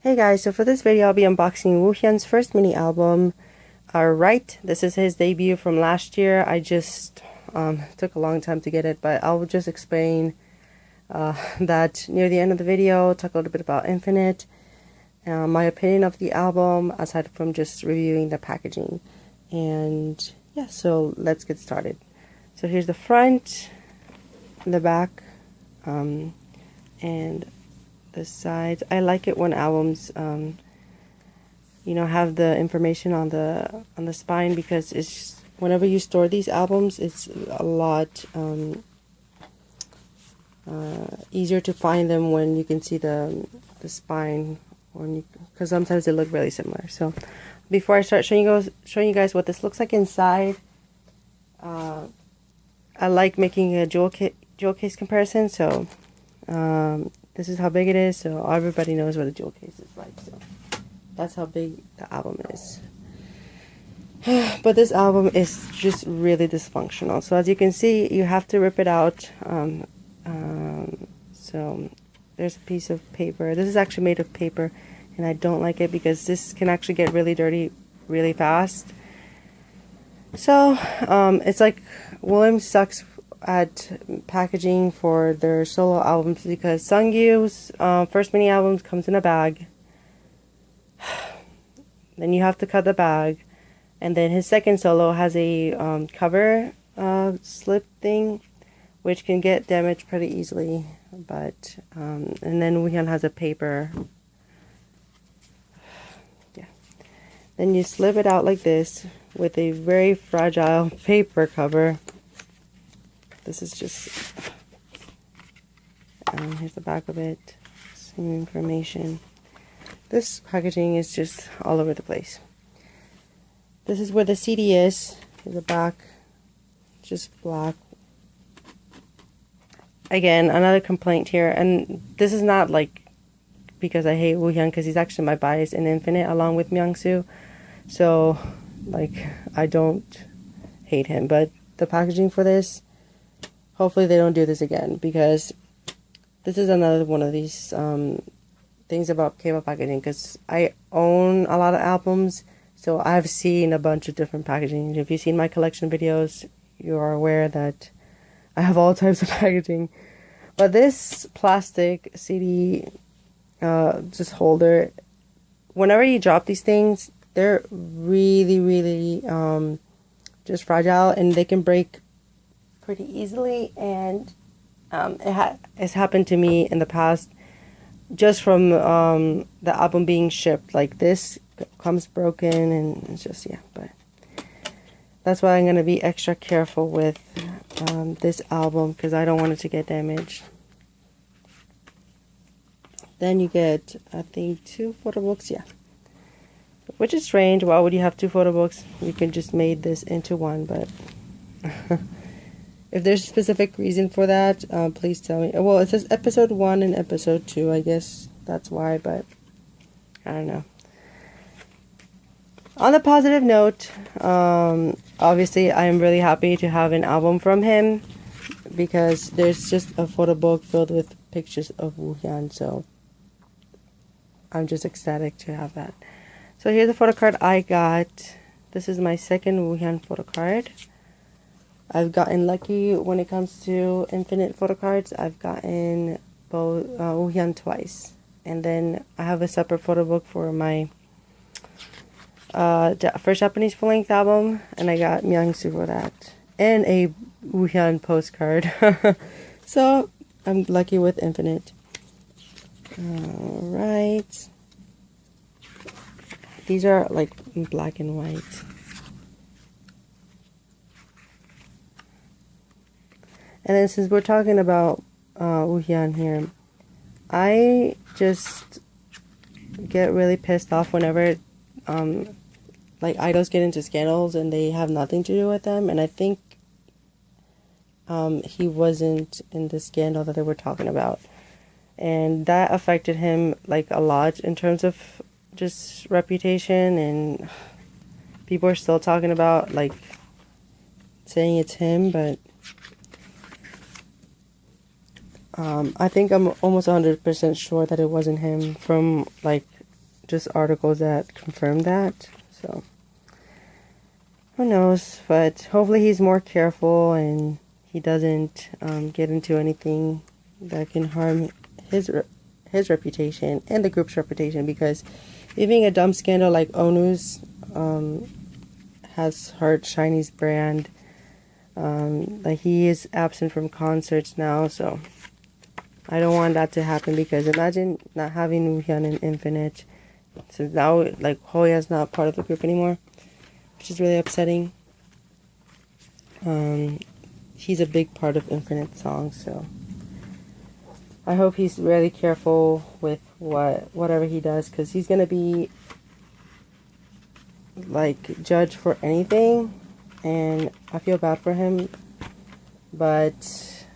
Hey guys, so for this video I'll be unboxing Woohyun's first mini album, Right. This is his debut from last year. I just took a long time to get it, but I'll just explain that near the end of the video, talk a little bit about Infinite, my opinion of the album, aside from just reviewing the packaging. And yeah, so let's get started. So here's the front, the back, and the sides. I like it when albums have the information on the spine, because it's just, whenever you store these albums, it's a lot easier to find them when you can see the spine, because sometimes they look really similar. So before I start showing you guys what this looks like inside, I like making a jewel case comparison. So this is how big it is, so everybody knows what a jewel case is like. So that's how big the album is. But this album is just really dysfunctional. So as you can see, you have to rip it out. So there's a piece of paper. This is actually made of paper, and I don't like it because this can actually get really dirty really fast. So it's like William sucks at packaging for their solo albums, because Sungyu's first mini albums comes in a bag. Then you have to cut the bag, and then his second solo has a cover slip thing, which can get damaged pretty easily. But and then Woohyun has a paper. Yeah. Then you slip it out like this with a very fragile paper cover. This is just, here's the back of it, some information. This packaging is just all over the place. This is where the CD is. Here's the back, just black. Again, another complaint here, and this is not like because I hate Woohyun, because he's actually my bias in Infinite along with Myung-soo. So, like, I don't hate him, but the packaging for this, hopefully they don't do this again, because this is another one of these things about cable packaging, because I own a lot of albums, so I've seen a bunch of different packaging. If you've seen my collection videos, you are aware that I have all types of packaging. But this plastic CD just holder, whenever you drop these things, they're really just fragile, and they can break pretty easily. And it's happened to me in the past, just from the album being shipped. Like, this comes broken, and it's just, yeah. But that's why I'm going to be extra careful with this album, because I don't want it to get damaged. Then you get, I think, 2 photo books, yeah. Which is strange. Why would you have 2 photo books? You can just made this into one, but if there's a specific reason for that, please tell me. Well, it says episode 1 and episode 2. I guess that's why, but I don't know. On a positive note, obviously I am really happy to have an album from him, because there's just a photo book filled with pictures of Woohyun, so I'm just ecstatic to have that. So here's the photo card I got. This is my second Woohyun photo card. I've gotten lucky when it comes to Infinite photo cards. I've gotten both Woohyun twice, and then I have a separate photo book for my first Japanese full-length album, and I got Myung-soo for that, and a Woohyun postcard. So I'm lucky with Infinite. Alright, these are like black and white. And then, since we're talking about Woohyun here, I just get really pissed off whenever like idols get into scandals and they have nothing to do with them. And I think he wasn't in the scandal that they were talking about, and that affected him like a lot in terms of just reputation, and people are still talking about, like, saying it's him, but I think I'm almost 100% sure that it wasn't him, from like just articles that confirm that. So who knows? But hopefully he's more careful and he doesn't get into anything that can harm his reputation and the group's reputation, because even a dumb scandal like Onu's has hurt SHINee's brand. Like, he is absent from concerts now, so I don't want that to happen, because imagine not having Woohyun and Infinite. So now, like, Hoya's not part of the group anymore, which is really upsetting. He's a big part of Infinite songs, so I hope he's really careful with whatever he does, because he's gonna be like judged for anything, and I feel bad for him. But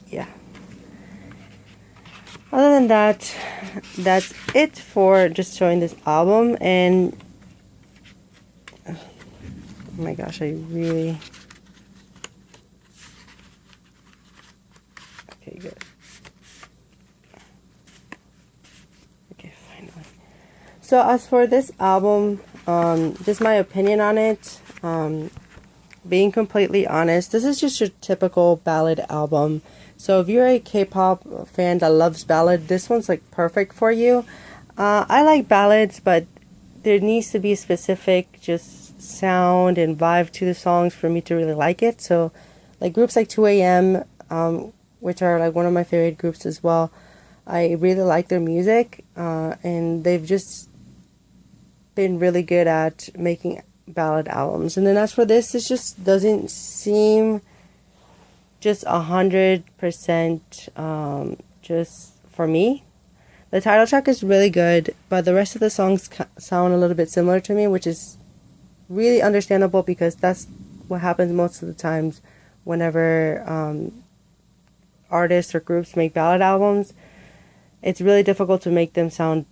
yeah, other than that, that's it for just showing this album. And oh my gosh, I really, okay, good. So as for this album, just my opinion on it, being completely honest, this is just your typical ballad album. So if you're a K-pop fan that loves ballad, this one's like perfect for you. I like ballads, but there needs to be a specific just sound and vibe to the songs for me to really like it. So like groups like 2AM, which are like one of my favorite groups as well, I really like their music, and they've just been really good at making ballad albums. And then as for this, it just doesn't seem just 100% just for me. The title track is really good, but the rest of the songs sound a little bit similar to me, which is really understandable, because that's what happens most of the times whenever artists or groups make ballad albums. It's really difficult to make them sound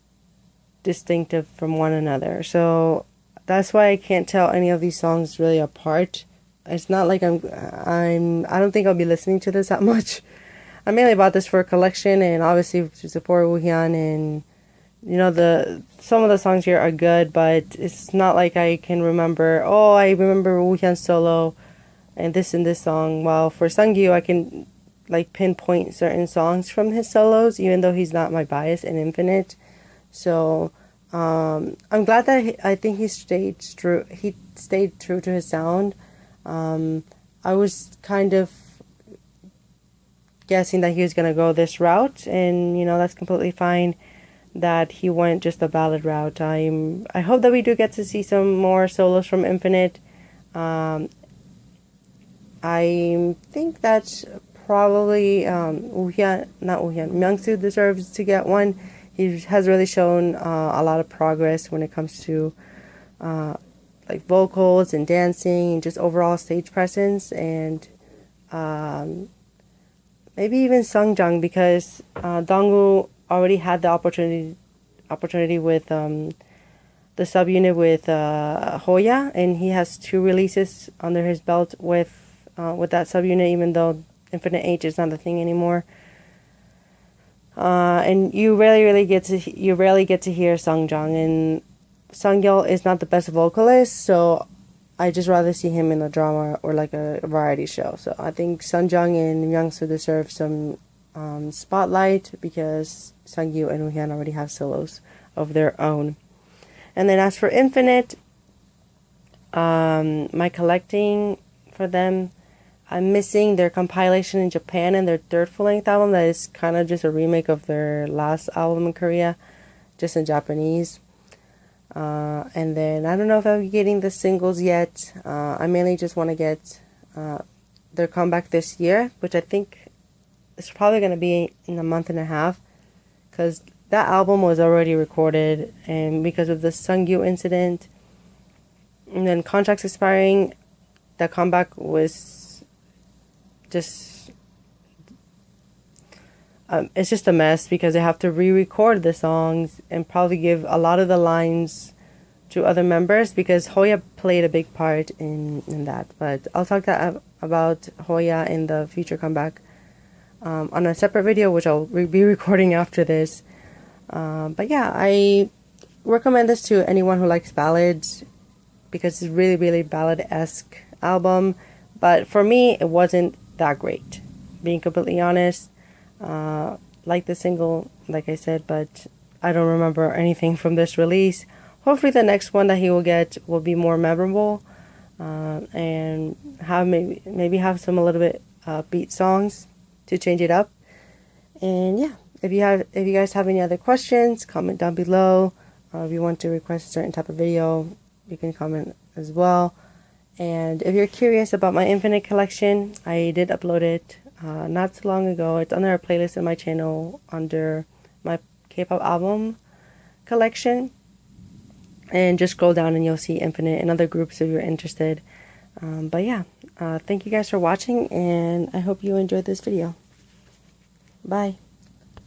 distinctive from one another. So that's why I can't tell any of these songs really apart. It's not like I don't think I'll be listening to this that much. I mainly bought this for a collection and obviously to support Woohyun, and you know, some of the songs here are good, but it's not like I can remember, oh, I remember Woohyun's solo and this song. While for Sungyu, I can like pinpoint certain songs from his solos, even though he's not my bias in Infinite. So I'm glad that I think he stayed true to his sound. I was kind of guessing that he was gonna go this route, and you know, that's completely fine that he went just a ballad route. I hope that we do get to see some more solos from Infinite. I think that probably Myungsu deserves to get one. He has really shown a lot of progress when it comes to like vocals and dancing and just overall stage presence, and maybe even Sungjung, because Dongwoo already had the opportunity with the subunit with Hoya, and he has 2 releases under his belt with that subunit, even though Infinite H is not the thing anymore. And you rarely get to hear Sungjung, and Sungyeol is not the best vocalist, so I just rather see him in a drama or like a variety show. So I think Sungjung and Myungsu deserve some spotlight, because Sungyu and Woohyun already have solos of their own. And then as for Infinite, my collecting for them, I'm missing their compilation in Japan and their 3rd full-length album that is kind of just a remake of their last album in Korea, just in Japanese. And then I don't know if I'll be getting the singles yet. I mainly just want to get their comeback this year, which I think is probably going to be in a month and a half, because that album was already recorded, and because of the Sungyu incident and then contracts expiring, the comeback was just it's just a mess, because they have to re-record the songs and probably give a lot of the lines to other members, because Hoya played a big part in that. But I'll talk about Hoya in the future comeback on a separate video, which I'll be recording after this. But yeah, recommend this to anyone who likes ballads, because it's really, really ballad-esque album. But for me, it wasn't that great, being completely honest. Like the single, like I said, but I don't remember anything from this release. Hopefully the next one that he will get will be more memorable, and have maybe have some a little bit beat songs to change it up. And yeah, if you guys have any other questions, comment down below. If you want to request a certain type of video, you can comment as well. And if you're curious about my Infinite collection, I did upload it not too long ago. It's under a playlist in my channel under my K-pop album collection. And just scroll down and you'll see Infinite and other groups if you're interested. But yeah, thank you guys for watching, and I hope you enjoyed this video. Bye.